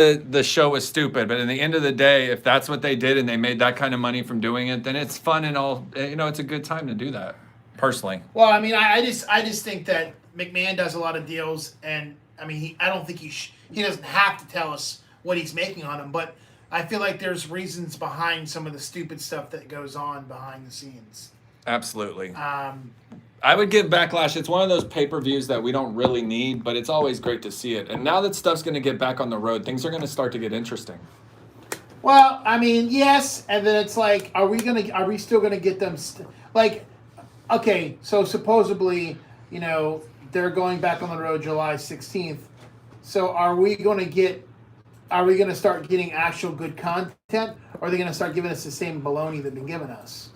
the show was stupid, but in the end of the day, if that's what they did and they made that kind of money from doing it, then it's fun and all. It's a good time to do that. Personally, Well, I mean, I just think that McMahon does a lot of deals, and I mean, I don't think he doesn't have to tell us what he's making on them, but I feel like there's reasons behind some of the stupid stuff that goes on behind the scenes. absolutely. Um, I would give Backlash. It's one of those pay-per-views that we don't really need, but it's always great to see it. And now that stuff's going to get back on the road, things are going to start to get interesting. well, I mean, yes, and then it's like, are we still gonna get them? Like, okay, so supposedly, they're going back on the road July 16th. So are we going to start getting actual good content, or are they going to start giving us the same baloney they've been giving us?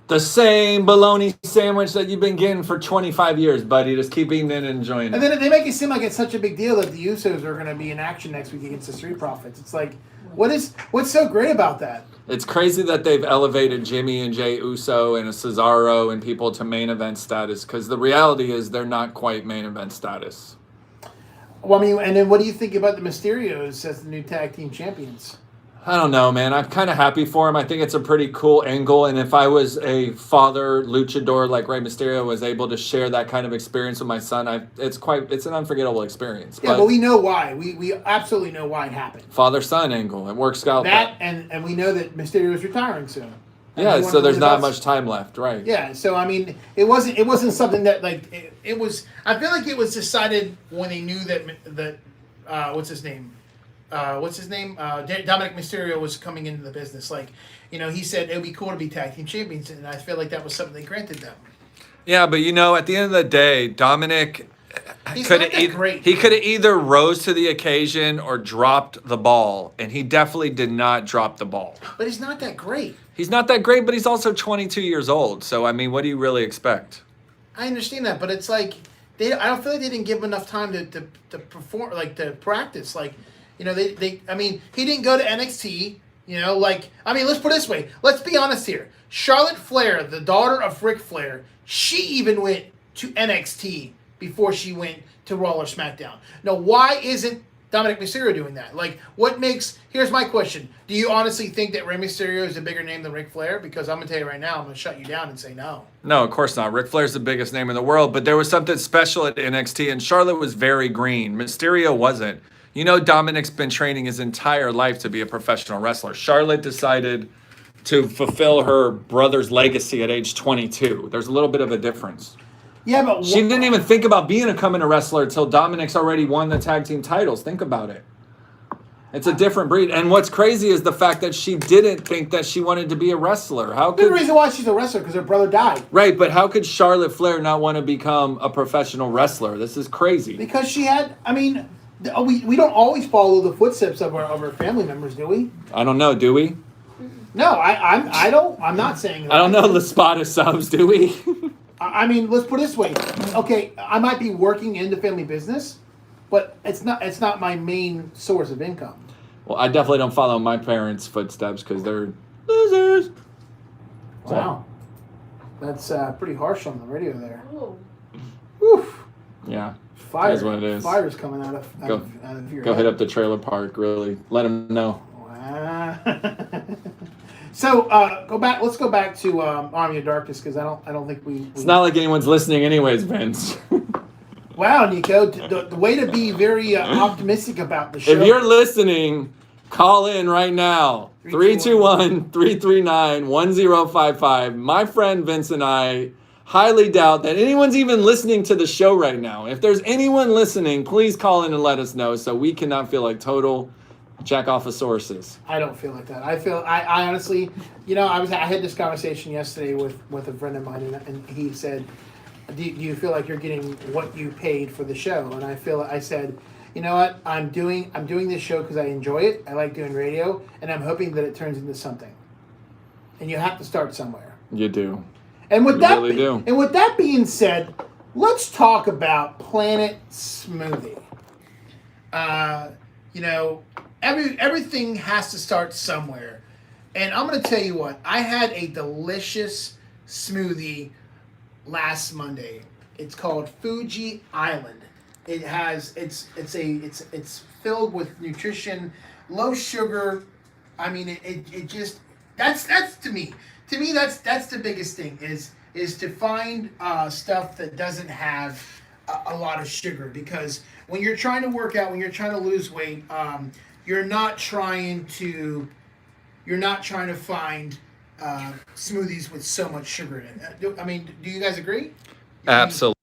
The same bologna sandwich that you've been getting for 25 years, buddy. Just keep eating it and enjoying And it. then they make it seem like it's such a big deal that the Usos are going to be in action next week against the Street Profits. It's like, what's so great about that? It's crazy that they've elevated Jimmy and Jay Uso and Cesaro and people to main event status, because the reality is they're not quite main event status. Well, I mean, and then what do you think about the Mysterios as the new tag team champions? I don't know, man. I'm kind of happy for him. I think it's a pretty cool angle. And if I was a father luchador like Rey Mysterio was able to share that kind of experience with my son, it's an unforgettable experience. Yeah, but we know why. We absolutely know why it happened. Father-son angle. It works out. And we know that Mysterio is retiring soon. Yeah, so there's not much time left, right? Yeah, so I mean, it wasn't something that it was. I feel like it was decided when they knew that what's his name? Dominic Mysterio was coming into the business. He said it would be cool to be tag team champions, and I feel like that was something they granted them. Yeah, but at the end of the day, Dominic could have either rose to the occasion or dropped the ball, and he definitely did not drop the ball. But he's not that great. He's not that great, but he's also 22 years old. So I mean, what do you really expect? I understand that, but it's like I don't feel like they didn't give him enough time to perform, to practice. He didn't go to NXT. Let's put it this way. Let's be honest here. Charlotte Flair, the daughter of Ric Flair, she even went to NXT before she went to Raw or SmackDown. Now, why isn't Dominic Mysterio doing that? Here's my question. Do you honestly think that Rey Mysterio is a bigger name than Ric Flair? Because I'm going to tell you right now, I'm going to shut you down and say no. No, of course not. Ric Flair's the biggest name in the world, but there was something special at NXT, and Charlotte was very green. Mysterio wasn't. Dominic's been training his entire life to be a professional wrestler. Charlotte decided to fulfill her brother's legacy at age 22. There's a little bit of a difference. Yeah, but she didn't even think about becoming a wrestler until Dominic's already won the tag team titles. Think about it. It's a different breed. And what's crazy is the fact that she didn't think that she wanted to be a wrestler. The reason why she's a wrestler because her brother died. Right, but how could Charlotte Flair not want to become a professional wrestler? This is crazy. Because she had, we don't always follow the footsteps of our family members, do we? I don't know, do we? No, I don't. I'm not saying that. I don't know LaSpada subs, do we? Let's put it this way. Okay, I might be working in the family business, but it's not my main source of income. Well, I definitely don't follow my parents' footsteps because they're losers. Wow. That's pretty harsh on the radio there. Oh. Whew. Yeah. Fire is what it is. Fire's coming out of your Go head. hit up the trailer park, really. Let them know. Wow. So let's go back to Army of Darkness because I don't think we. It's not like anyone's listening anyways, Vince. Wow, Niko, the way to be very optimistic about the show. If you're listening, call in right now. 321-339-1055. My friend Vince and I highly doubt that anyone's even listening to the show right now. If there's anyone listening, please call in and let us know so we cannot feel like total jack off of sources. I don't feel like that. I honestly, I had this conversation yesterday with a friend of mine, and he said, do you feel like you're getting what you paid for the show? And I said, you know what? I'm doing this show because I enjoy it. I like doing radio, and I'm hoping that it turns into something. And you have to start somewhere. You do. And with do. With that being said, let's talk about Planet Smoothie. Everything has to start somewhere. And I'm going to tell you what, I had a delicious smoothie last Monday. It's called Fuji Island. It's filled with nutrition. low sugar. I mean, it just that's to me. To me, that's the biggest thing is to find stuff that doesn't have a lot of sugar, because when you're trying to work out, when you're trying to lose weight, you're not trying to find smoothies with so much sugar in it. I mean, do you guys agree? Absolutely.